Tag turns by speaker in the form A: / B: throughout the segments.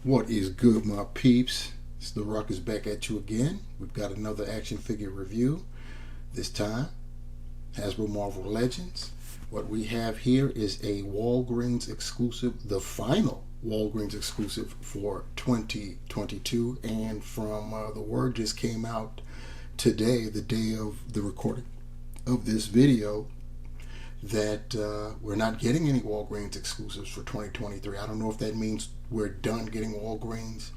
A: What is good, my peeps? It's the Ruckus back at you again. We've got another action figure review. This time, Hasbro Marvel Legends. What we have here is a Walgreens exclusive, the final Walgreens exclusive for 2022. And from the word just came out today, the day of the recording of this video, that we're not getting any Walgreens exclusives for 2023. I don't know if that means we're done getting Walgreens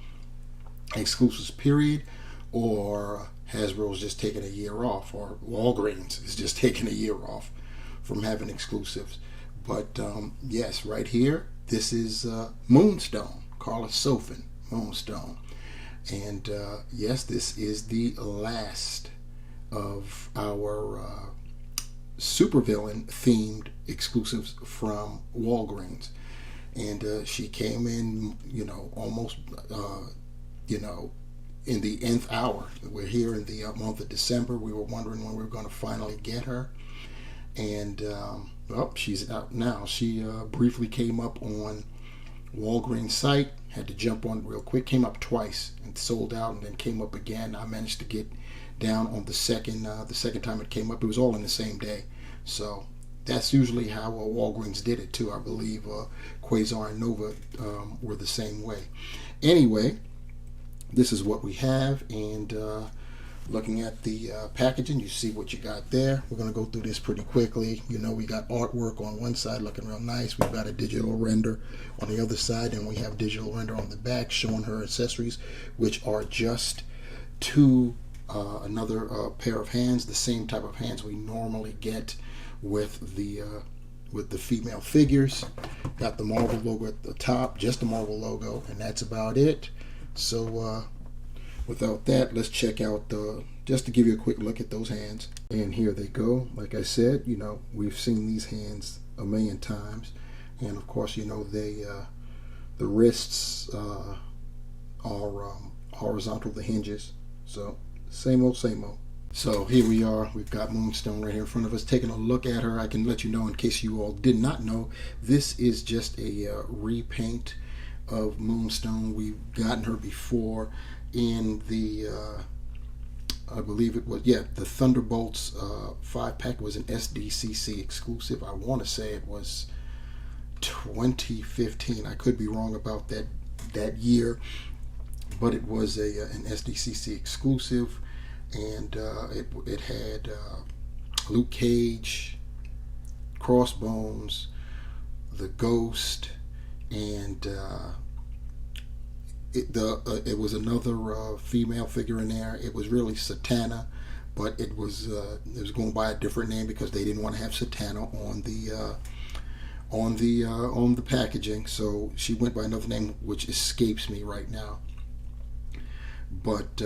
A: exclusives, period, or Hasbro's just taking a year off, or Walgreens is just taking a year off from having exclusives. But yes, right here, this is Moonstone, Carla Sofin, Moonstone. And yes, this is the last of our supervillain themed exclusives from Walgreens. And she came in, almost, in the nth hour. We're here in the month of December. We were wondering when we were going to finally get her. And, well, she's out now. She briefly came up on Walgreens site, had to jump on real quick, came up twice and sold out, and then came up again. I managed to get down on the second time it came up. It was all in the same day. So that's usually how Walgreens did it too. I believe Quasar and Nova were the same way. Anyway, this is what we have, and looking at the packaging, you see what you got there. We're going to go through this pretty quickly. We got artwork on one side looking real nice. We've got a digital render on the other side, and we have digital render on the back showing her accessories, which are just another pair of hands, the same type of hands we normally get with the female figures. Got the Marvel logo at the top, just the Marvel logo, and that's about it. So without that, let's check out just to give you a quick look at those hands. And here they go. Like I said, we've seen these hands a million times, and of course, they the wrists are horizontal, the hinges. So same old, same old. So here we are. We've got Moonstone right here in front of us. Taking a look at her, I can let you know, in case you all did not know, this is just a repaint of Moonstone. We've gotten her before in the I believe it was, the Thunderbolts 5-pack. Was an SDCC exclusive. I want to say it was 2015. I could be wrong about that year, but it was an SDCC exclusive, and it had Luke Cage, Crossbones, the Ghost, and it was another female figure in there. It was really Satana, but it was going by a different name because they didn't want to have Satana on the packaging. So she went by another name, which escapes me right now. But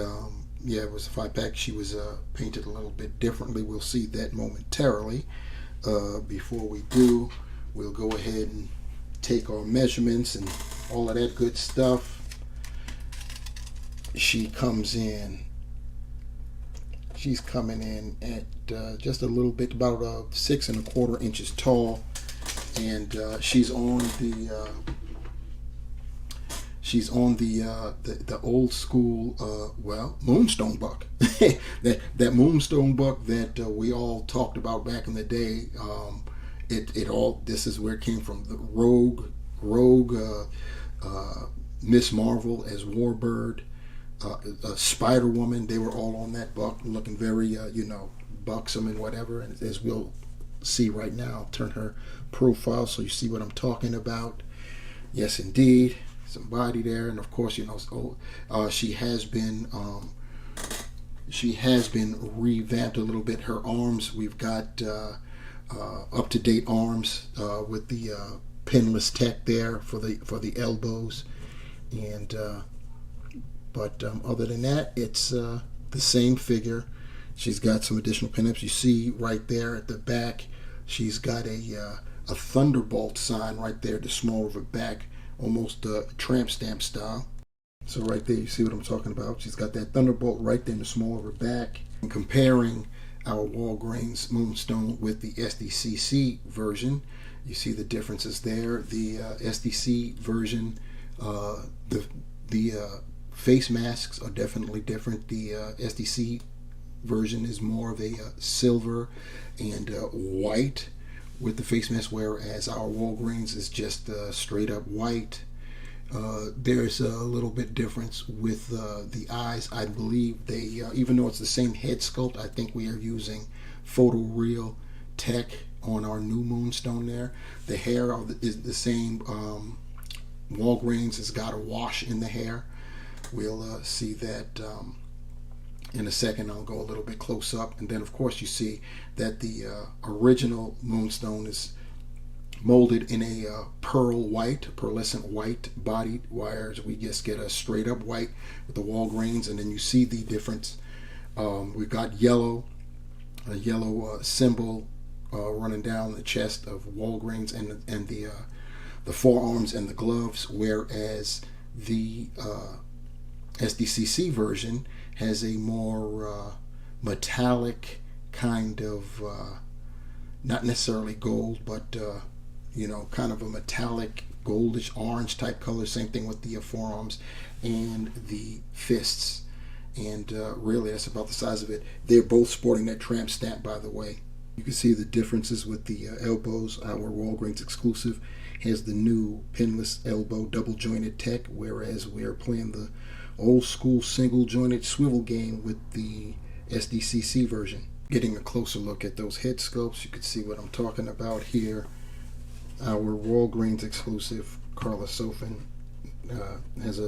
A: it was a 5-pack. She was painted a little bit differently. We'll see that momentarily. Before we do, we'll go ahead and take our measurements and all of that good stuff. She's coming in at just a little bit, about 6 1/4 inches tall, and she's on the old school Moonstone buck. that Moonstone buck that we all talked about back in the day. This is where it came from. The Rogue Miss Marvel as Warbird, Spider Woman, they were all on that buck, looking very buxom and whatever. And as we'll see right now, I'll turn her profile so you see what I'm talking about. Yes, indeed, some body there, and of course, she has been revamped a little bit. Her arms, we've got up-to-date arms with the pinless tech there for the elbows, and but other than that, it's the same figure. She's got some additional pinups. You see right there at the back, she's got a Thunderbolt sign right there, the small of her back, almost tramp stamp style. So right there, you see what I'm talking about. She's got that Thunderbolt right there in the small of her back. And comparing our Walgreens Moonstone with the SDCC version, you see the differences there. The SDC version, The face masks are definitely different. The SDC version is more of a silver and white with the face mask, whereas our Walgreens is just straight up white. There's a little bit difference with the eyes. I believe they, even though it's the same head sculpt, I think we are using photoreal tech on our new Moonstone there. The hair is the same. Walgreens has got a wash in the hair. We'll see that in a second. I'll go a little bit close up. And then, of course, you see that the original Moonstone is molded in a pearlescent white body, whereas we just get a straight up white with the Walgreens. And then you see the difference. We've got a yellow symbol running down the chest of Walgreens and the forearms and the gloves, whereas the SDCC version has a more metallic kind of, not necessarily gold, but kind of a metallic goldish orange type color. Same thing with the forearms and the fists. And really, that's about the size of it. They're both sporting that tramp stamp, by the way. You can see the differences with the elbows. Our Walgreens exclusive has the new pinless elbow double jointed tech, whereas we are playing the old school single jointed swivel game with the SDCC version. Getting a closer look at those head sculpts, you can see what I'm talking about here. Our Walgreens exclusive Carla Sofin has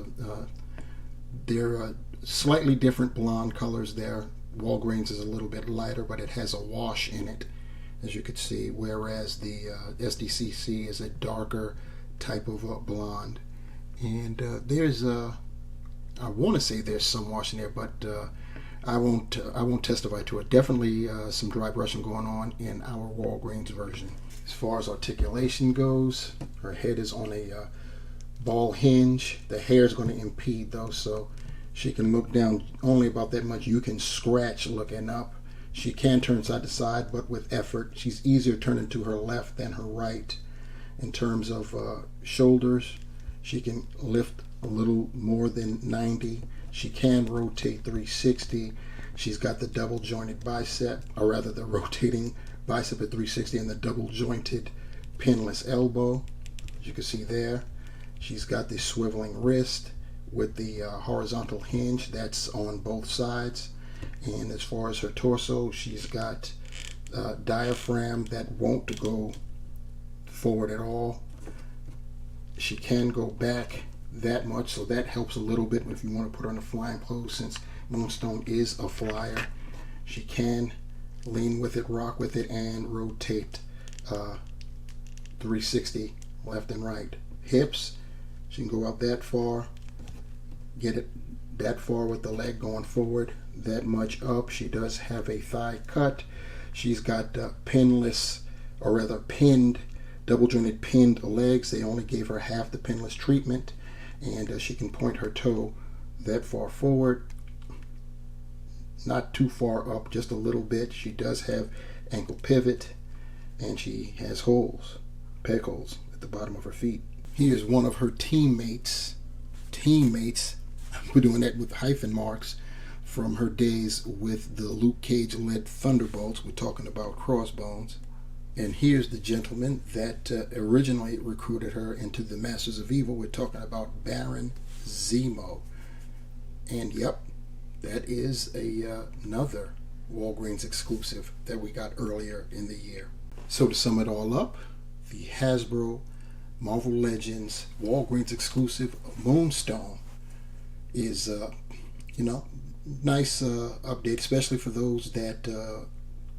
A: they're slightly different blonde colors there. Walgreens is a little bit lighter, but it has a wash in it, as you can see, whereas the SDCC is a darker type of blonde. And there's I want to say there's some wash in there, but I won't testify to it. Definitely some dry brushing going on in our Walgreens version. As far as articulation goes, her head is on a ball hinge. The hair is going to impede though, so she can look down only about that much. You can scratch looking up. She can turn side to side, but with effort. She's easier turning to her left than her right. In terms of shoulders, she can lift a little more than 90. She can rotate 360. She's got the double jointed bicep, or rather the rotating bicep at 360 and the double jointed pinless elbow, as you can see there. She's got the swiveling wrist with the horizontal hinge that's on both sides. And as far as her torso, she's got a diaphragm that won't go forward at all. She can go back that much, so that helps a little bit if you want to put her in a flying pose, since Moonstone is a flyer. She can lean with it, rock with it, and rotate 360 left and right. Hips, she can go out that far, get it that far with the leg going forward, that much up. She does have a thigh cut. She's got pinless, or rather pinned, double jointed pinned legs. They only gave her half the pinless treatment, and she can point her toe that far forward, not too far up, just a little bit. She does have ankle pivot, and she has holes, peg holes at the bottom of her feet. Here's one of her teammates, we're doing that with hyphen marks, from her days with the Luke Cage led Thunderbolts. We're talking about Crossbones. And here's the gentleman that originally recruited her into the Masters of Evil. We're talking about Baron Zemo. And yep, that is another Walgreens exclusive that we got earlier in the year. So to sum it all up, the Hasbro Marvel Legends Walgreens exclusive Moonstone is, nice update, especially for those that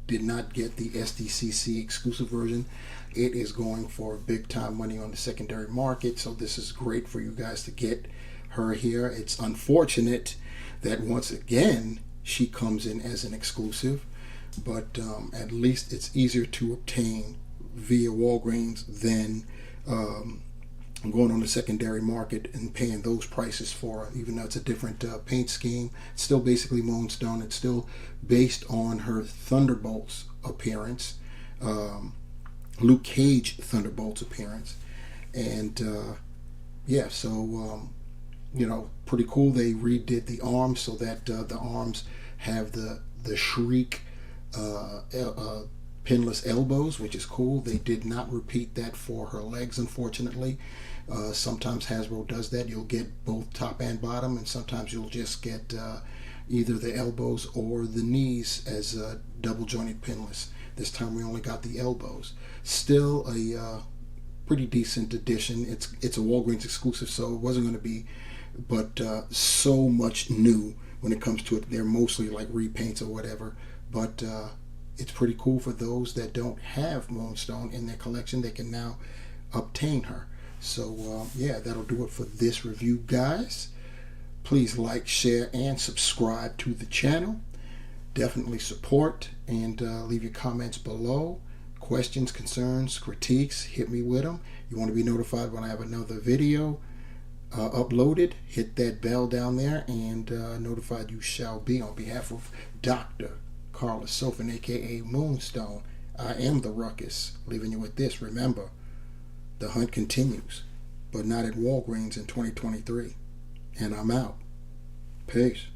A: did not get the SDCC exclusive version. It is going for big time money on the secondary market, so this is great for you guys to get her here. It's unfortunate that once again she comes in as an exclusive, but at least it's easier to obtain via Walgreens than going on the secondary market and paying those prices for it. Even though it's a different paint scheme, it's still basically Moonstone. It's still based on her Thunderbolts appearance, Luke Cage Thunderbolts appearance, and pretty cool. They redid the arms so that the arms have the Shriek pinless elbows, which is cool. They did not repeat that for her legs, unfortunately. Sometimes Hasbro does that. You'll get both top and bottom, and sometimes you'll just get either the elbows or the knees as double jointed pinless. This time we only got the elbows. Still a pretty decent addition. It's a Walgreens exclusive, so it wasn't going to be, but so much new when it comes to it. They're mostly like repaints or whatever, but it's pretty cool for those that don't have Moonstone in their collection. They can now obtain her. So yeah, that'll do it for this review, guys. Please like, share, and subscribe to the channel. Definitely support, and leave your comments below. Questions, concerns, critiques, hit me with them. You want to be notified when I have another video uploaded, hit that bell down there, and notified you shall be. On behalf of Dr. Carlos Sofin, aka Moonstone, I am the Ruckus, leaving you with this. Remember, the hunt continues, but not at Walgreens in 2023. And I'm out. Peace.